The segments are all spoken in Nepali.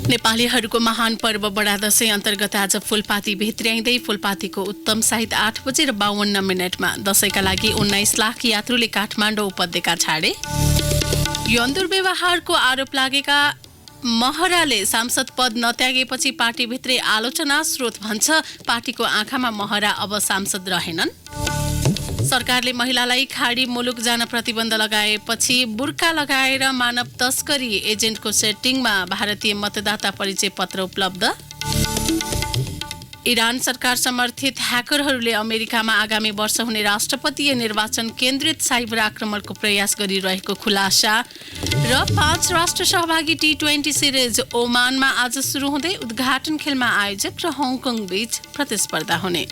नेपालीहरूको महान पर्व बडा दशैं अन्तर्गत आज फूलपाती भित्र्याइँदै फूलपातीको उत्तम सहित 8:52 दशैंका लागि 19 लाख यात्रुले काठमाडौँ उपत्यका छाडे। यौन दुर्व्यवहारको आरोप लागेका महराले सांसद पद नत्यागेपछि पार्टीभित्रै आलोचना। स्रोत भन्छ पार्टीको आँखामा महरा अब सांसद रहेनन्। सरकारले महिलालाई खाडी मुलुक जान प्रतिबन्ध लगाएपछि बुर्का लगाएर मानव तस्करी एजेन्टको सेटिङमा भारतीय मतदाता परिचय पत्र उपलब्ध। इरान सरकार समर्थित ह्याकरहरूले अमेरिकामा आगामी वर्ष हुने राष्ट्रपतीय निर्वाचन केन्द्रित साइबर आक्रमणको प्रयास गरिरहेको खुलासा। र 5 राष्ट्र सहभागी T20 सिरिज ओमानमा आज सुरु हुँदै उद्घाटन खेलमा आयोजक र हङकङ बीच प्रतिस्पर्धा हुने।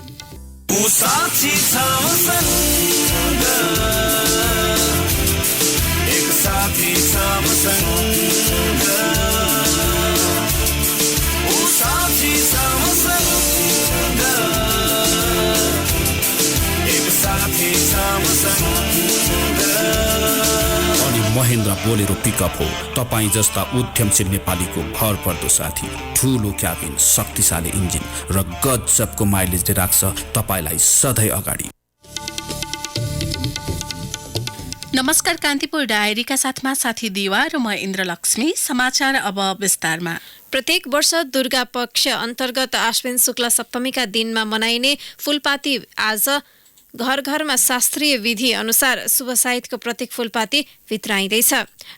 अनि महेन्द्र बोलेरो पिकअप हो तपाईँ जस्ता उद्यमशील नेपालीको भरपर्दो साथी। ठूलो क्याबिन, शक्तिशाली इन्जिन र गजबको माइलेजले राख्छ तपाईलाई सधैँ अगाडि। नमस्कार, कान्तिपुर डायरीका साथमा साथी दिवा र म इन्द्रलक्ष्मी। समाचार अब विस्तारमा। प्रत्येक वर्ष दुर्गा पक्ष अन्तर्गत आश्विन शुक्ल सप्तमीका दिनमा मनाइने फूलपाती आज घर घरमा शास्त्रीय विधि अनुसार शुभ साहित्यको प्रतीक फूलपाती भित्राइँदैछ।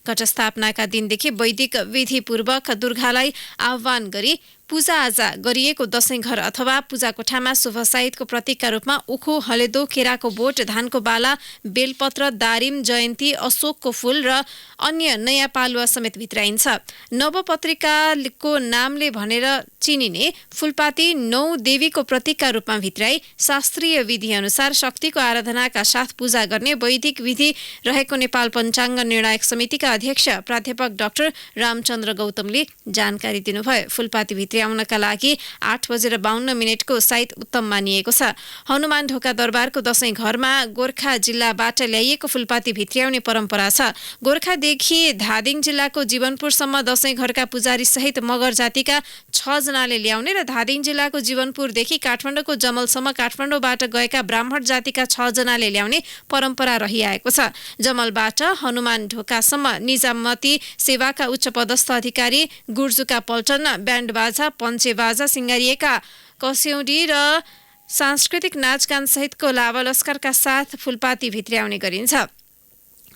घटस्थापनाका दिनदेखि वैदिक विधिपूर्वक दुर्गालाई आह्वान गरी पूजाआजा गरिएको दशैं घर अथवा पूजा कोठामा शुभ साहित्यको प्रतीकका रूपमा उखु, हलेदो, केराको बोट, धानको बाला, बेलपत्र, दारिम, जयन्ती, अशोकको फूल र अन्य नयाँ पालुवा समेत भित्राइन्छ। नवपत्रिकाको नामले भनेर चिनिने फूलपाती 9 देवीको प्रतीकका रूपमा भित्राई शास्त्रीय विधि अनुसार शक्तिको आराधनाका साथ पूजा गर्ने वैदिक विधि रहेको नेपाल पञ्चाङ्ग निर्णायक समितिका अध्यक्ष प्राध्यापक डाक्टर रामचन्द्र गौतमले जानकारी दिनुभयो। फूलपाती भित्र्याउनका लागि 8:52 को साइत उत्तम मानिएको छ। हनुमान ढोका दरबारको दशैं घरमा गोर्खा जिल्लाबाट ल्याइएको फूलपाती भित्र्याउने परम्परा छ। गोर्खादेखि धादिङ जिल्लाको जीवनपुरसम्म दशैं घरका पुजारी सहित मगर जातिका 6 जनाले ल्याउने र धादिङ जिल्लाको जीवनपुरदेखि काठमाडौँको जमलसम्म काठमाडौँबाट गएका ब्राह्मण जातिका 6 जनाले ल्याउने परम्परा रहिआएको छ। जमलबाट हनुमान ढोकासम्म निजामती सेवाका उच्च पदस्थ अधिकारी, गुर्जुका पल्टन, ब्यान्ड बाजा, पञ्चेबाजा सिंगारिएका कस्यौडी र सांस्कृतिक नाचगान सहितको लावालस्करका साथ फूलपाती भित्र्याउने गरिन्छ।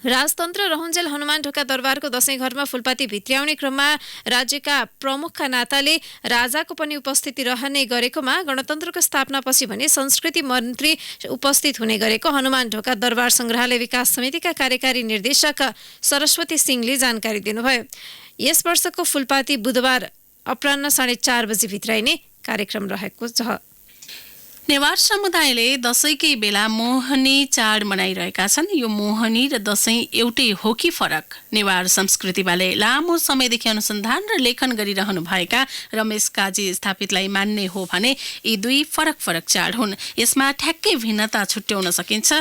राजतन्त्र रहन्जेल हनुमान ढोका दरबारको दशैं घरमा फूलपाती भित्र्याउने क्रममा राज्यका प्रमुखका नाताले राजाको पनि उपस्थिति रहने गरेकोमा गणतन्त्रको स्थापनापछि भने संस्कृति मन्त्री उपस्थित हुने गरेको हनुमान ढोका दरबार संग्रहालय विकास समितिका कार्यकारी निर्देशक सरस्वती सिंहले जानकारी दिनुभयो। यस वर्षको फूलपाती बुधबार अपराह्न 4:30 बजे भित्राइने कार्यक्रम रहेको छ। नेवार समुदायले दशैंकै बेला मोहनी चाड मनाइरहेका छन्। यो मोहनी र दशैं एउटै हो कि फरक? नेवार संस्कृतिबारे लामो समयदेखि अनुसन्धान र लेखन गरिरहनु भएका रमेश काजी स्थापितलाई मान्ने हो भने यी दुई फरक फरक चाड हुन्। यसमा ठ्याक्कै भिन्नता छुट्याउन सकिन्छ।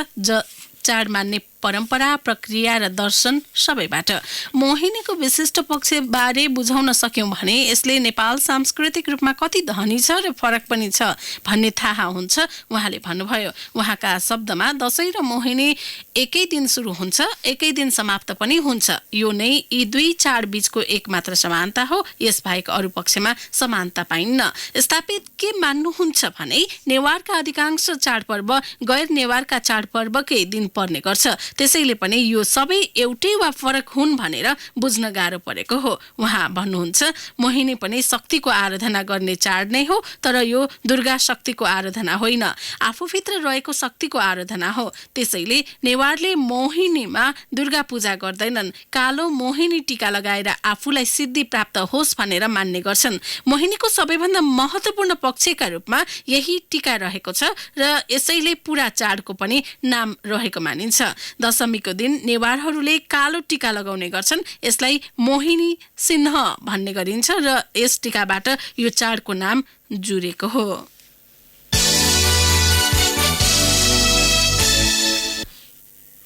चाड मान्ने परम्परा, प्रक्रिया र दर्शन सबैबाट। मोहिनीको विशिष्ट पक्षबारे बुझाउन सक्यौं भने यसले नेपाल सांस्कृतिक रूपमा कति धनी छ र फरक पनि छ भन्ने थाहा हुन्छ, उहाँले भन्नुभयो। उहाँका शब्दमा दशैं र मोहिनी एकै दिन सुरु हुन्छ, एकै दिन समाप्त पनि हुन्छ। यो नै यी दुई चाड बीचको एकमात्र समानता हो। यसबाहेक अरू पक्षमा समानता पाइन्न। स्थापित के मान्नुहुन्छ भने नेवारका अधिकांश चाडपर्व गैर नेवारका चाडपर्वकै दिन पर्ने गर्छ। त्यसैले पनि यो सबै एउटै वा फरक हुन् भनेर बुझ्न गाह्रो परेको हो। उहाँ भन्नुहुन्छ मोहिनी पनि शक्तिको आराधना गर्ने चाड नै हो, तर यो दुर्गा शक्तिको आराधना होइन, आफूभित्र रहेको शक्तिको आराधना हो। त्यसैले नेवारले मोहिनीमा दुर्गा पूजा गर्दैनन्। कालो मोहिनी टीका लगाएर आफूलाई सिद्धि प्राप्त होस् भनेर मान्ने गर्छन्। मोहिनीको सबैभन्दा महत्त्वपूर्ण पक्षका रूपमा यही टीका रहेको छ र यसैले पूरा चाडको पनि नाम रहेको मानिन्छ। दशमीको दिन नेवारहरूले कालो टीका लगाउने गर्छन्। यसलाई मोहिनी सिंह भन्ने गरिन्छ र यस टीकाबाट यो चाडको नाम जुरेको हो।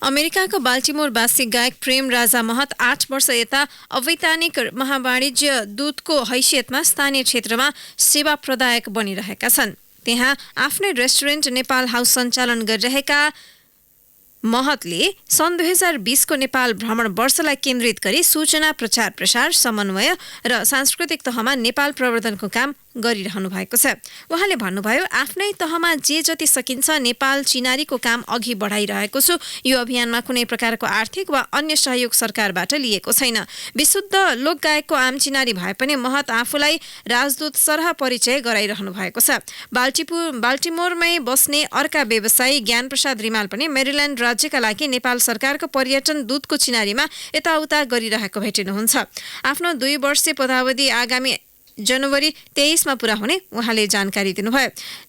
अमेरिकाको बाल्टिमोरवासी गायक प्रेम राजा महत 8 वर्ष यता अवैधानिक महावाणिज्य दूतको हैसियतमा स्थानीय क्षेत्रमा सेवा प्रदायक बनिरहेका छन्। त्यहाँ आफ्नै रेस्टुरेन्ट नेपाल हाउस सञ्चालन गरिरहेका महतले सन् 2020 को नेपाल भ्रमण वर्षलाई केन्द्रित गरी सूचना प्रचार प्रसार समन्वय र सांस्कृतिक तहमा नेपाल प्रवर्धनको काम गरिरहनु भएको छ। उहाँले भन्नुभयो, आफ्नै तहमा जे जति सकिन्छ नेपाल चिनारीको काम अघि बढाइरहेको छु। यो अभियानमा कुनै प्रकारको आर्थिक वा अन्य सहयोग सरकारबाट लिएको छैन। विशुद्ध लोकगायकको आम चिनारी भए पनि महत आफूलाई राजदूत सरह परिचय गराइरहनु भएको छ। बाल्टिमोरमै बस्ने अर्का व्यवसायी ज्ञानप्रसाद रिमाल पनि मेरील्यान्ड राज्यका लागि नेपाल सरकारको पर्यटन दूतको चिनारीमा यताउता गरिरहेको भेटिनुहुन्छ। आफ्नो 2 वर्षीय पदावधि आगामी जनवरी 23 मा पूरा हुने उहाँले जानकारी दिनुभयो।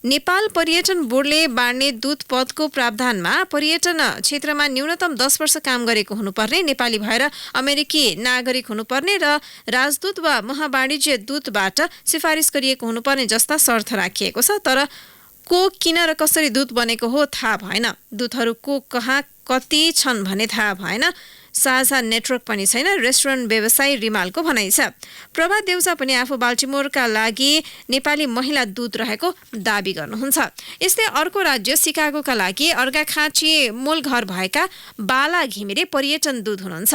नेपाल पर्यटन बोर्डले बाँड्ने दूत पदको प्रावधानमा पर्यटन क्षेत्रमा न्यूनतम 10 वर्ष काम गरेको हुनुपर्ने, नेपाली भएर अमेरिकी नागरिक हुनुपर्ने र राजदूत वा महावाणिज्य दूतबाट सिफारिस गरिएको हुनुपर्ने जस्ता शर्त राखिएको छ। तर को किन र कसरी दूत बनेको हो थाहा भएन। दूतहरू को कहाँ कति छन् भने थाहा भएन। साझा नेटवर्क पनि छैन। रेस्टुरेन्ट व्यवसायी रिमालको भनाइ छ। प्रभा देउजा पनि आफू बाल्टिमोरका लागि नेपाली महिला दूत रहेको दाबी गर्नुहुन्छ। यस्तै अर्को राज्य सिकागोका लागि अर्घाखाँची मूल घर भएका बाला घिमिरे पर्यटन दूत हुनुहुन्छ।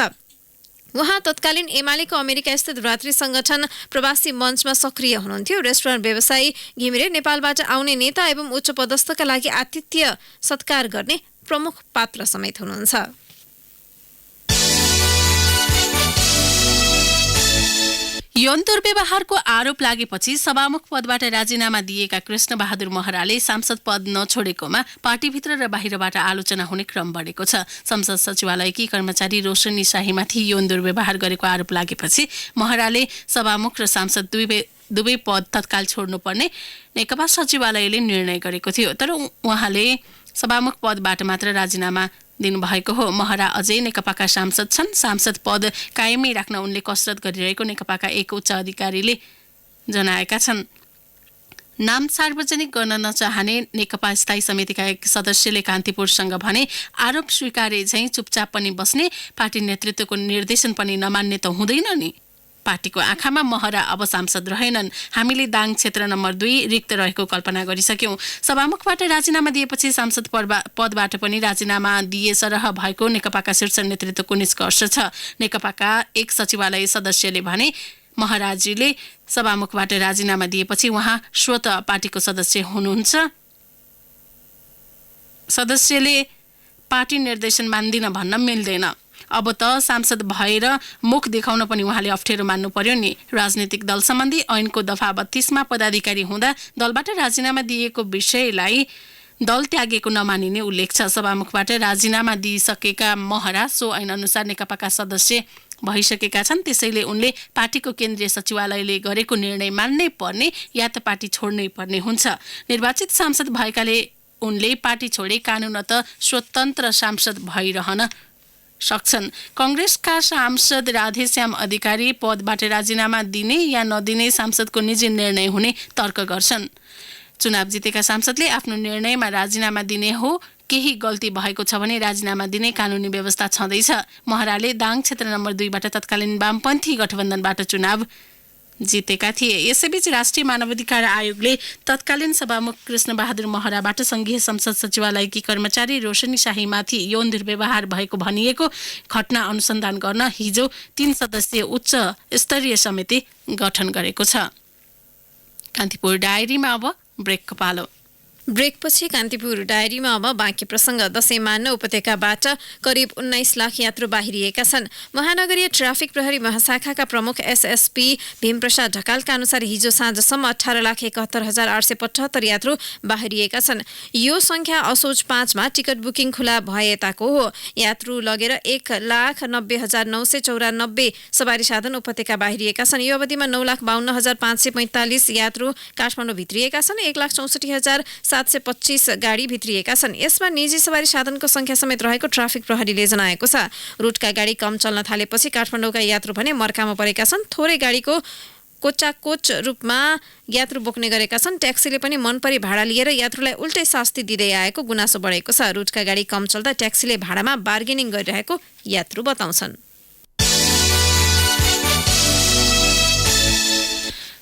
उहाँ तत्कालीन एमालेको अमेरिका स्थित भ्रातृ संगठन प्रवासी मञ्चमा सक्रिय हुनुहुन्थ्यो। रेस्टुरेन्ट व्यवसायी घिमिरे नेपालबाट आउने नेता एवं उच्च पदस्थका लागि आतिथ्य सत्कार गर्ने प्रमुख पात्र समेत हुनुहुन्छ। यौन दुर्व्यवहारको आरोप लागेपछि सभामुख पदबाट राजीनामा दिएका कृष्ण बहादुर महराले सांसद पद नछोडेकोमा पार्टीभित्र र बाहिरबाट आलोचना हुने क्रम बढेको छ। संसद सचिवालयकी कर्मचारी रोशनी शाहीमाथि यौन दुर्व्यवहार गरेको आरोप लागेपछि महराले सभामुख र सांसद दुवै पद तत्काल छोड्नुपर्ने नेकपा सचिवालयले निर्णय गरेको थियो। तर उहाँले सभामुख पदबाट मात्र राजीनामा दिनुभएको हो। महरा अझै नेकपाका सांसद छन्। सांसद पद कायमै राख्न उनले कसरत गरिरहेको नेकपाका एक उच्च अधिकारीले जनाएका छन्। नाम सार्वजनिक गर्न नचाहने नेकपा स्थायी समितिका एक सदस्यले कान्तिपुरसँग भने, आरोप स्वीकारे झैं चुपचाप पनि बस्ने, पार्टी नेतृत्वको निर्देशन पनि नमान्ने त हुँदैन नि। पार्टीको आँखामा महरा अब सांसद रहेनन्। हामीले दाङ क्षेत्र नम्बर 2 रिक्त रहेको कल्पना गरिसक्यौं। सभामुखबाट राजीनामा दिएपछि सांसद पदबाट पनि राजीनामा दिए सरह भएको नेकपाका शीर्ष नेतृत्वको निष्कर्ष छ। नेकपाका एक सचिवालय सदस्यले भने, महराजीले सभामुखबाट राजीनामा दिएपछि उहाँ स्वत पार्टीको सदस्य हुनुहुन्छ। सदस्यले पार्टी निर्देशन मान्दिन भन्न मिल्दैन। अब त सांसद भएर मुख देखाउन पनि उहाँले अप्ठ्यारो मान्नु पर्यो नि। राजनीतिक दल सम्बन्धी ऐनको दफा 32 मा पदाधिकारी हुँदा दलबाट राजीनामा दिएको विषयलाई दल त्यागेको नमानिने उल्लेख छ। सभामुखबाट राजीनामा दिइसकेका महरा सो ऐन अनुसार नेकपाका सदस्य भइसकेका छन्। त्यसैले उनले पार्टीको केन्द्रीय सचिवालयले गरेको निर्णय मान्नै पर्ने या त पार्टी छोड्नै पर्ने हुन्छ। निर्वाचित सांसद भएकाले उनले पार्टी छोडे कानूनत स्वतन्त्र सांसद भइरहन सक्छन्। कांग्रेसका सांसद राधेश्याम अधिकारी पदबाट राजीनामा दिने या नदिने सांसदको निजी निर्णय हुने तर्क गर्छन्। चुनाव जितेका सांसदले आफ्नो निर्णयमा राजीनामा दिने हो, केही गल्ती भएको छ भने राजीनामा दिने कानूनी व्यवस्था छँदैछ। महराले दाङ क्षेत्र नम्बर 2 बाट तत्कालीन वामपन्थी गठबन्धनबाट चुनाव जितेका थिए। यसैबीच राष्ट्रिय मानवाधिकार आयोगले तत्कालीन सभामुख कृष्ण बहादुर महराबाट संघीय संसद सचिवालयकी कर्मचारी रोशनी शाहीमाथि यौन दुर्व्यवहार भएको भनिएको घटना अनुसन्धान गर्न हिजो 3 सदस्यीय उच्च स्तरीय समिति गठन गरेको छ। कान्तिपुर डायरीमा अब ब्रेकको पालो। ब्रेकपछि कान्तिपुर डायरीमा अब बाँकी प्रसङ्ग। दशैं मान्न उपत्यकाबाट करिब 19 लाख यात्रु बाहिरिएका छन्। महानगरीय ट्राफिक प्रहरी महाशाखाका प्रमुख एसएसपी भीमप्रसाद ढकालका अनुसार हिजो साँझसम्म 18,71,875 यात्रु बाहिरिएका छन्। यो संख्या असोज 5 मा टिकट बुकिङ खुला भएताको हो। यात्रु लगेर 1,90,994 सवारी साधन उपत्यका बाहिरिएका छन्। यो अवधिमा 9,52,545 यात्रु काठमाडौँ भित्रिएका छन्। 1,64,725 गाडी भित्रिएका छन्। यसमा निजी सवारी साधनको संख्या समेत रहेको ट्राफिक प्रहरीले जनाएको छ। रुटका गाडी कम चल्न थालेपछि काठमाडौँका यात्रु भने मर्कामा परेका छन्। थोरै गाडीको कोचाकोच रूपमा यात्रु बोक्ने गरेका छन्। ट्याक्सीले पनि मनपरी भाडा लिएर यात्रुलाई उल्टै शास्ति दिँदै आएको गुनासो बढेको छ। रुटका गाडी कम चल्दा ट्याक्सीले भाडामा बार्गेनिङ गरिरहेको यात्रु बताउँछन्।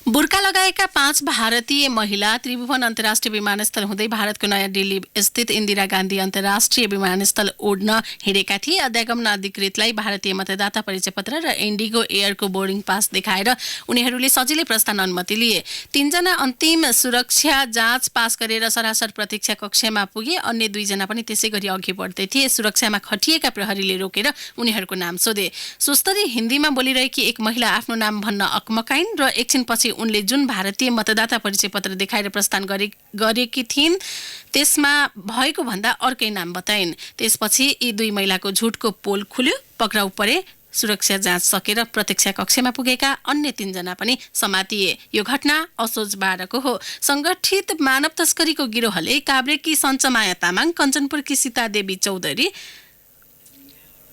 बुर्का लगाएका 5 भारतीय महिला त्रिभुवन अन्तर्राष्ट्रिय विमानस्थल हुँदै भारतको नयाँ दिल्ली स्थित इन्दिरा गान्धी अन्तर्राष्ट्रिय विमानस्थल उड्न हिँडेका थिए। अध्यागमन अधिकृतलाई भारतीय मतदाता परिचय पत्र र इन्डिगो एयरको बोर्डिङ पास देखाएर उनीहरूले सजिलै प्रस्थान अनुमति लिए। 3 जना अन्तिम सुरक्षा जाँच पास गरेर सरासर प्रतीक्षा कक्षमा पुगे। अन्य 2 जना पनि त्यसै गरी अघि बढ्दै थिए। सुरक्षामा खटिएका प्रहरीले रोकेर उनीहरूको नाम सोधे। सुस्तरी हिन्दीमा बोलिरहेकी एक महिला आफ्नो नाम भन्न अकमकाइन् र एकछिनपछि उनले जुन भारतीय मतदाता परिचय पत्र देखाएर प्रस्थान गरेकी थिइन् त्यसमा भएको भन्दा अर्कै नाम बताइन्। त्यसपछि यी 2 महिलाको झुटको पोल खुल्यो, पक्राउ परे। सुरक्षा जाँच सकेर प्रतीक्षा कक्षमा पुगेका अन्य 3 जना पनि समातिए। यो घटना असोज 12 हो। संगठित मानव तस्करीको गिरोहले काभ्रेकी सञ्चमाया तामाङ, कञ्चनपुरकी सीतादेवी चौधरी,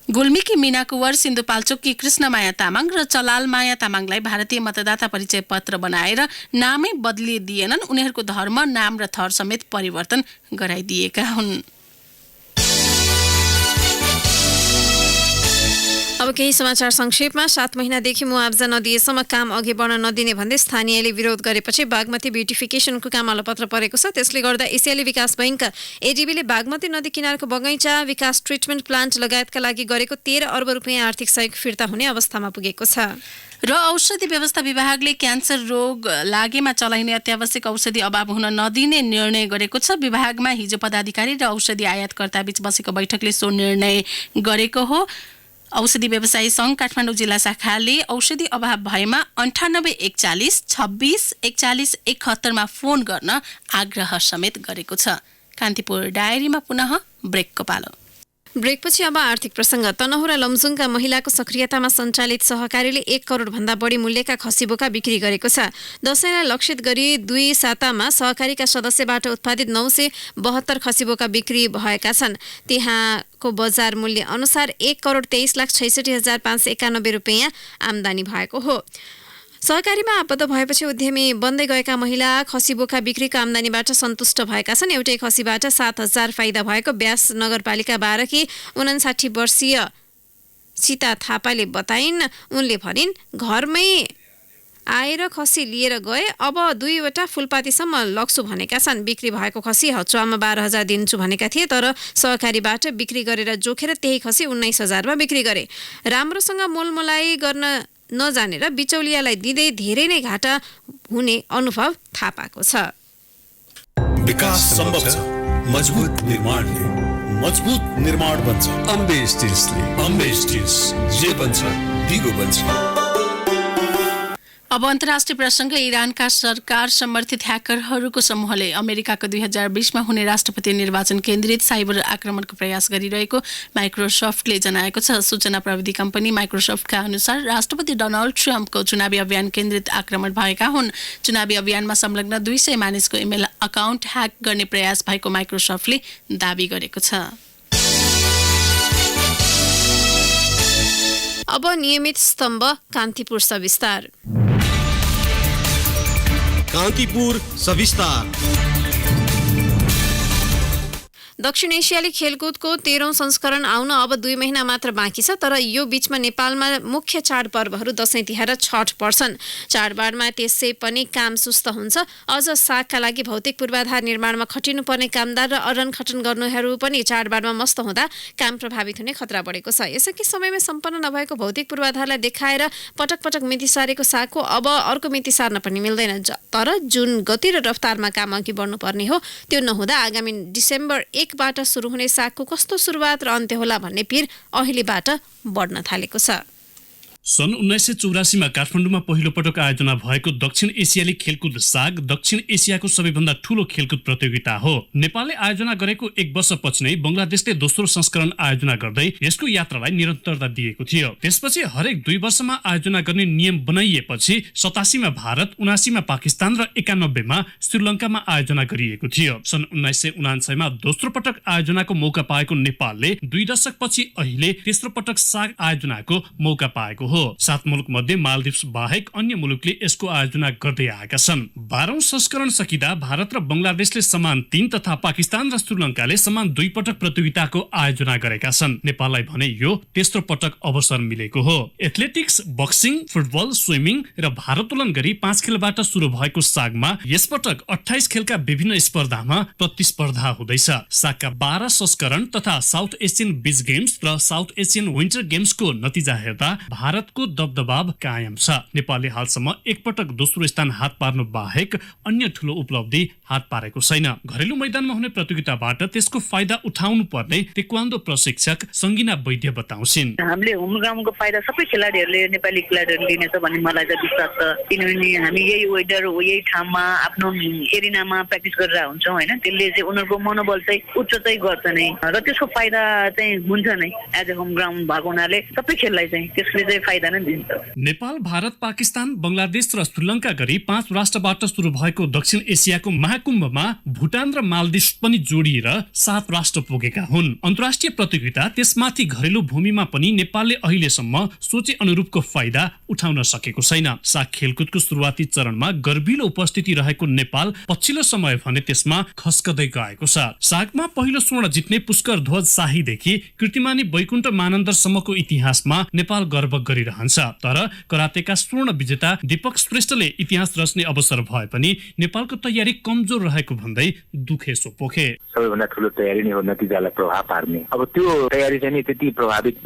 गुल्मीकी मीना कुवर, सिन्धुपाल्चोककी कृष्णमाया तामाङ र चलालमाया तामाङलाई भारतीय मतदाता परिचय पत्र बनाएर नामै बदलिदिएनन्। उनीहरूको धर्म, नाम र थर समेत परिवर्तन गराइदिएका हुन्। अब केही समाचार संक्षेपमा। 7 महिनादेखि मुआब्जा नदिएसम्म काम अघि बढ्न नदिने भन्दै स्थानीयले विरोध गरेपछि बागमती ब्युटिफिकेसनको काम अलपत्र परेको छ। त्यसले गर्दा एसियाली विकास बैंक एडिबीले बागमती नदी किनारको बगैँचा विकास ट्रिटमेन्ट प्लान्ट लगायतका लागि गरेको 13 अर्ब रुपियाँ आर्थिक सहयोग फिर्ता हुने अवस्थामा पुगेको छ। र औषधि व्यवस्था विभागले क्यान्सर रोग लागेमा चलाइने अत्यावश्यक औषधि अभाव हुन नदिने निर्णय गरेको छ। विभागमा हिजो पदाधिकारी र औषधि आयातकर्ता बीच बसेको बैठकले सो निर्णय गरेको हो। औषधि व्यवसायी सङ्घ काठमाडौँ जिल्ला शाखाले औषधि अभाव भएमा 9841 26 41 71 मा फोन गर्न आग्रह समेत गरेको छ। कान्तिपुर डायरीमा पुनः ब्रेकको पालो। ब्रेकपछि अब आर्थिक प्रसङ्ग। तनहुरा लमजुङका महिलाको सक्रियतामा सञ्चालित सहकारीले 1 करोड भन्दा बढी मूल्यका खसी बोका बिक्री गरेको छ। दशैंलाई लक्षित गरी 2 सातामा सहकारीका सदस्यबाट उत्पादित 972 खसी बोका बिक्री भएका छन्। त्यहाँको बजार मूल्य अनुसार 1 करोड 23,66,591 रुपियाँ आम्दानी भएको हो। सहकारीमा आबद्ध भएपछि उद्यमी बन्दै गएका महिला खसी बोका बिक्रीको आम्दानीबाट सन्तुष्ट भएका छन्। एउटै खसीबाट 7,000 फाइदा भएको ब्यास नगरपालिका 12 की 59 वर्षीय सीता थापाले बताइन्। उनले भनिन्, घरमै आएर खसी लिएर गए, अब 2वटा फुलपातीसम्म लग्छु भनेका छन्। बिक्री भएको खसी हचुवामा 12,000 दिन्छु भनेका थिए, तर सहकारीबाट बिक्री गरेर जोखेर त्यही खसी 19,000 मा बिक्री गरे। राम्रोसँग मोलमोलाई गर्न नजानेर बिचौलियालाई दिँदै धेरै नै घाटा हुने अनुभव थाहा पाएको छ। विकास सम्भव छ मजबुत निर्माणले। मजबुत निर्माण बन्छ अम्बे स्टिल्सले। अम्बे स्टिल्स जे बन्छ दिगो बन्छ। अब अन्तर्राष्ट्रिय प्रसङ्ग। इरानका सरकार समर्थित ह्याकरहरूको समूहले अमेरिकाको 2020मा हुने राष्ट्रपति निर्वाचन केन्द्रित साइबर आक्रमणको प्रयास गरिरहेको माइक्रोसफ्टले जनाएको छ। सूचना प्रविधि कम्पनी माइक्रोसफ्टका अनुसार राष्ट्रपति डोनाल्ड ट्रम्पको चुनावी अभियान केन्द्रित आक्रमण भएका हुन्। चुनावी अभियानमा संलग्न 200 मानिसको इमेल अकाउन्ट ह्याक गर्ने प्रयास भएको माइक्रोसफ्टले दावी गरेको छ। अब नियमित स्तम्भ कान्तिपुर सविस्तार। कान्तिपुर सविस्तार। दक्षिण एसियाली खेलकुदको 13औं संस्करण आउन अब 2 महिना मात्र बाँकी छ। तर यो बीचमा नेपालमा मुख्य चाडपर्वहरू दशैं तिहार र छठ पर्छन्। चाडबाडमा त्यसै पनि काम सुस्त हुन्छ। अझ सागका लागि भौतिक पूर्वाधार निर्माणमा खटिनुपर्ने कामदार र अरन खटन गर्नेहरू पनि चाडबाडमा मस्त हुँदा काम प्रभावित हुने खतरा बढेको छ। यसअघि समयमा सम्पन्न नभएको भौतिक पूर्वाधारलाई देखाएर पटक पटक मिति सारेको सागको अब अर्को मिति सार्न पनि मिल्दैन। तर जुन गति र रफ्तारमा काम अघि बढ्नुपर्ने हो त्यो नहुँदा आगामी डिसेम्बर 1 बाट सुरु हुने सागको कस्तो सुरुवात र अन्त्य होला भन्ने पिर अहिलेबाट बढ्न थालेको छ। सन् 1984 मा काठमाडौँमा पहिलो पटक आयोजना भएको दक्षिण एसियाली खेलकुद साग दक्षिण एसियाको सबैभन्दा ठूलो खेलकुद प्रतियोगिता हो। नेपालले आयोजना गरेको 1 वर्षपछि नै बंगलादेशले दोस्रो संस्करण आयोजना गर्दै यसको यात्रालाई निरन्तरता दिएको थियो। त्यसपछि हरेक 2 वर्षमा आयोजना गर्ने नियम बनाइएपछि 87 मा भारत, 79 मा पाकिस्तान र 91 मा श्रीलङ्कामा आयोजना गरिएको थियो। सन् 1999 मा दोस्रो पटक आयोजनाको मौका पाएको नेपालले 2 दशकपछि अहिले तेस्रो पटक साग आयोजनाको मौका पाएको हो। हो। 7 मुलुक मध्ये मालदिप्स बाहेक अन्य मुलुकले यसको आयोजना गर्दै आएका छन्। 12औं संस्करण सकिँदा भारत र बंगलादेशले समान 3 तथा पाकिस्तान र श्रीलङ्काले समान 2 पटक प्रतियोगिताको आयोजना गरेका छन्। नेपाललाई भने यो तेस्रो पटक अवसर मिलेको हो। एथलेटिक्स, बक्सिङ, फुटबल, स्विमिङ र भारोत्तोलन गरी 5 खेलबाट सुरु भएको सागमा यसपटक 28 खेलका विभिन्न स्पर्धामा प्रतिस्पर्धा हुँदैछ। सागका 12 संस्करण तथा साउथ एसियन बीच गेम्स र साउथ एसियन विन्टर गेम्सको नतिजा हेर्दा भारतको दबदबाव कायम छ। नेपालले हालसम्म एक पटक दोस्रो स्थान हात पार्नु बाहेक अन्य ठूलो उपलब्धि हात पारेको छैन। घरेलु मैदानमा हुने प्रतियोगिताबाट त्यसको फाइदा उठाउनु पर्ने ताइक्वान्डो प्रशिक्षक सङ्गिना वैद्य बताउँछिन्। हामीले होम ग्राउन्डको फाइदा सबै खेलाडीहरूले नेपाली खेलाडीहरूले लिनेछ भन्ने मलाई चाहिँ विश्वास छ। किनभने हामी यही वेदर यही ठाउँमा आफ्नो एरिनामा प्र्याक्टिस गरेर हुन्छौँ होइन, त्यसले चाहिँ उनीहरूको मनोबल चाहिँ उच्च चाहिँ गर्छ नै र त्यसको फाइदा चाहिँ हुन्छ नै। एज ए होम ग्राउन्ड भएको हुनाले सबै खेललाई चाहिँ त्यसले चाहिँ फाइदा नै दिन्छ। नेपाल, भारत, पाकिस्तान, बंगलादेश र श्रीलङ्का गरी 5 राष्ट्रबाट सुरु भएको दक्षिण एसियाको महाकुम्भमा भुटान र मालदिप्स पनि जोडिएर 7 राष्ट्र पुगेका हुन्। अन्तर्राष्ट्रिय प्रतियोगिता त्यसमाथि घरेलु भूमिमा पनि नेपालले अहिलेसम्म सोचे अनुरूपको फाइदा उठाउन सकेको छैन। साग खेलकुदको सुरुवाती चरणमा गर्भिलो उपस्थिति रहेको नेपाल पछिल्लो समय भने त्यसमा खस्कदै गएको छ। सागमा पहिलो स्वर्ण जित्ने पुष्कर ध्वज शाहीदेखि कीर्तिमानी वैकुण्ठ मानन्दरसम्मको इतिहासमा नेपाल गर्व गरिरहन्छ। तर करातेका स्वर्ण विजेता दीपक श्रेष्ठले इतिहास रच्ने अवसर भए पनि नेपालको तयारी कमजोर रहेको भन्दै दुखेसो पोखे। सबैभन्दा ठुलो तयारी नै हो नतिजालाई प्रभाव पार्ने। अब त्यो तयारी चाहिँ त्यति प्रभावित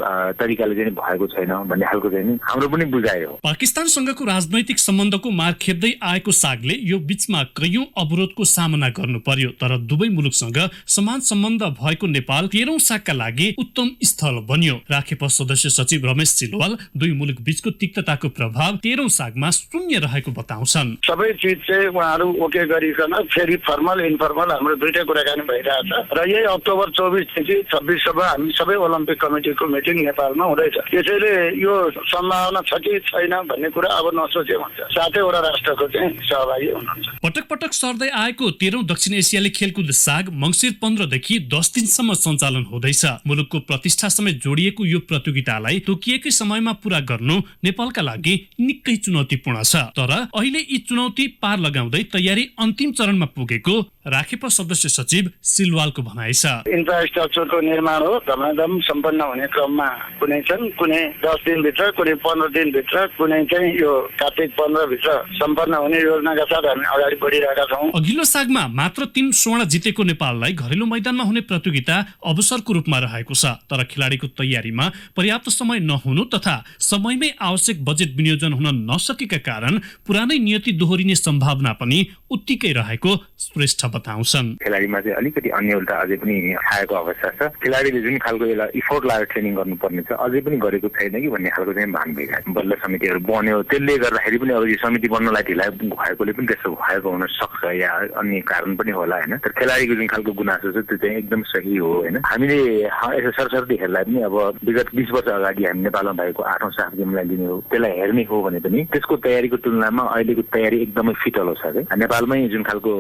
तरिकाले चाहिँ भएको छैन भन्ने खालको चाहिँ हाम्रो पनि बुझाइ हो। पाकिस्तानसँगको राजनैतिक सम्बन्धको मार खेप्दै आएको सागले यो बीचमा कैयौं अवरोधको सामना गर्नु पर्यो। तर दुवै मुलुकसँग समान सम्बन्ध भएको नेपाल 13औं सागका लागि उत्तम स्थल बन्यो। राखेप सदस्य सचिव रमेश सिलवाल दुई मुलुक बीचको तिक्तताको प्रभाव 13औं सागमा शून्य रहेको बताउँछन्। सबै चिज चाहिँ उहाँहरू ओके गरिकन फेरि फर्मल इन्फर्मल हाम्रो दुईटै कुराकानी भइरहेछ र यही अक्टोबर 24 देखि 26 हामी सबै ओलम्पिक कमिटीको मिटिङ नेपालमा हुँदैछ। त्यसैले यो सम्भावना छ कि छैन भन्ने कुरा अब नसोचे हुन्छ। 7वटा राष्ट्रको चाहिँ सहभागी हुनुहुन्छ। पटक पटक सर्दै आएको 13औं दक्षिण एसियाली खेलकुद साग मङ्सिर 15 देखि 10 दिनसम्म सञ्चालन हुँदैछ। मुलुकको प्रतिष्ठा समेत जोडिएको यो प्रतियोगितालाई तोकिएकै समयमा पूरा गर्नु नेपालका लागि निकै चुनौतीपूर्ण छ। तर अहिले यी चुनौती पार लगाउँदै तयारी अन्तिम चरणमा पुगेको राखेप सदस्य सचिव सिलवालको भनाइ छ। इन्फ्रास्ट्रक्चरको निर्माण हो, धमाधम सम्पन्न हुने क्रममा कुनै छन्, कुनै 10 दिनभित्र, कुनै 15 दिनभित्र, कुनै चाहिँ यो कार्तिक 15 भित्र सम्पन्न हुने योजनाका साथ हामी अगाडि बढिरहेका छौँ। अघिल्लो सागमा मात्र 3 स्वर्ण जितेको नेपाललाई घरेलु मैदानमा हुने प्रतियोगिता अवसरको रूपमा रहेको छ। तर खेलाडीको तयारीमा पर्याप्त समय नहुनु तथा समयमै आवश्यक बजेट विनियोजन हुन नसकेका कारण पुरानै नियति दोहोरिने सम्भावना पनि उत्तिकै रहेको श्रेष्ठ बताउँछन्। खेलाडीमा चाहिँ अलिकति अन्यलता अझै पनि आएको अवस्था छ। खेलाडीले जुन खालको यसलाई इफोर्ट लगाएर ट्रेनिङ गर्नुपर्ने छ अझै पनि गरेको छैन कि भन्ने खालको चाहिँ भान भइरहेको छ। बल्ल समितिहरू बन्यो, त्यसले गर्दाखेरि पनि अब यो समिति बन्नलाई ढिलाइ भएकोले पनि त्यस्तो भएको हुन सक्छ या अन्य कारण पनि होला होइन। तर खेलाडीको जुन खालको गुनासो छ त्यो चाहिँ एकदम सही हो होइन। हामीले यसो सरसर्तीहरूलाई पनि अब विगत 20 वर्ष अगाडि हामी नेपालमा भएको 8औं साफ गेमलाई लिने हो, त्यसलाई हेर्ने हो भने पनि त्यसको तयारीको तुलनामा अहिलेको तयारी एकदमै फिटलो छ कि नेपालमै जुन खालको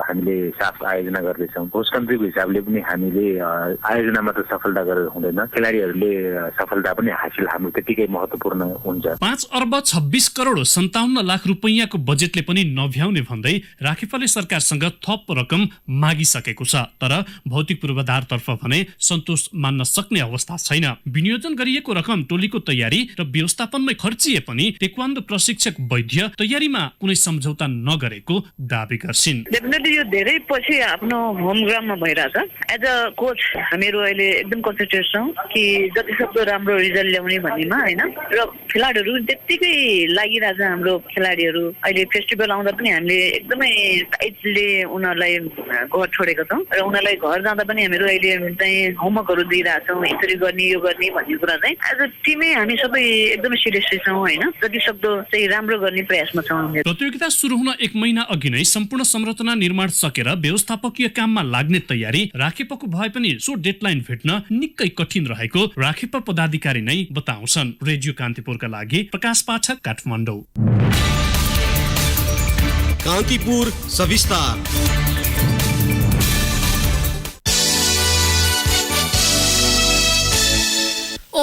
हामीले साफ आयोजना गर्दैछौँ होस्ट कन्ट्रीको हिसाबले पनि हामीले आयोजनामा त सफलता गरेर हुँदैन, खेलाडीहरूले सफलता पनि हासिल हाम्रो त्यतिकै महत्त्वपूर्ण हुन्छ। 5 अर्ब 26 करोड 57 लाख रुपैयाँको बजेटले पनि नभ्याउने भन्दै राखेपले सरकारसँग थप रकम मागिसकेको छ। तर भौतिक पूर्वाधारतर्फ भने सन्तोष मान्न सक्ने अवस्था छैन। विनियोजन गरिएको रकम टोलीको तयारी र व्यवस्थापनमै खर्चिए पनि ताइक्वान्डो प्रशिक्षक वैद्य तयारीमा कुनै सम्झौता नगरेको दाबी गर्छिन्। डेफिनेटली यो धेरै पछि आफ्नो होम ग्राउन्डमा भइरहेछ। एज अ कोच हामीहरू अहिले एकदम कन्सन्ट्रेट छौँ कि जति सक्दो राम्रो रिजल्ट ल्याउने भन्नेमा होइन। र खेलाडीहरू त्यत्तिकै लागिरहेछ। हाम्रो खेलाडीहरू अहिले फेस्टिभल आउँदा पनि हामीले एकदमै टाइटली उनीहरूलाई घर छोडेका छौँ र उनीहरूलाई घर जाँदा पनि हामीहरू अहिले चाहिँ होमवर्कहरू दिइरहेछौँ, यसरी गर्ने यो गर्ने भन्ने कुरा चाहिँ एज अ टिमै हामी सबै एकदमै सिरियसली छौँ होइन। जति सक्दो चाहिँ राम्रो गर्ने प्रयासमा छौँ। प्रतियोगिता सुरु हुन 1 महिना अघि नै सम्पूर्ण संरचना निर्माण सकेर व्यवस्थापकीय काममा लाग्ने तयारी राखेपको भए पनि सो डेडलाइन भेट्न निकै कठिन रहेको राखेप पदाधिकारी नै बताउँछन्। रेडियो कान्तिपुरका लागि प्रकाश पाठक, काठमाडौँ। कान्तिपुर सविस्तार।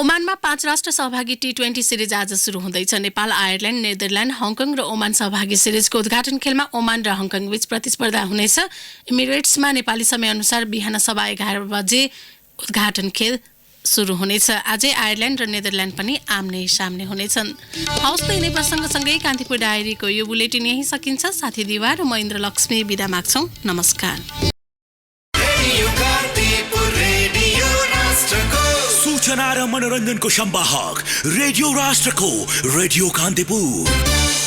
ओमानमा 5 राष्ट्र सहभागी T20 सिरिज आज सुरु हुँदैछ। नेपाल, आयरल्यान्ड, नेदरल्यान्ड, हङकङ र ओमान सहभागी सिरिजको उद्घाटन खेलमा ओमान र हङकङ बीच प्रतिस्पर्धा हुनेछ। इमिरेट्समा नेपाली समयअनुसार बिहान 11:15 बजे उद्घाटन खेल सुरु हुनेछ। आजै आयरल्यान्ड र नेदरल्यान्ड पनि आम्ने सामने हुनेछन्। हवस् त यिनै प्रसङ्गसँगै कान्तिपुर डायरीको यो बुलेटिन यही सकिन्छ। साथी दिवा र म इन्द्र लक्ष्मी बिदा माग्छौँ। नमस्कार। सूचना र मनोरञ्जनको संवाहक रेडियो राष्ट्रको रेडियो कान्तिपुर।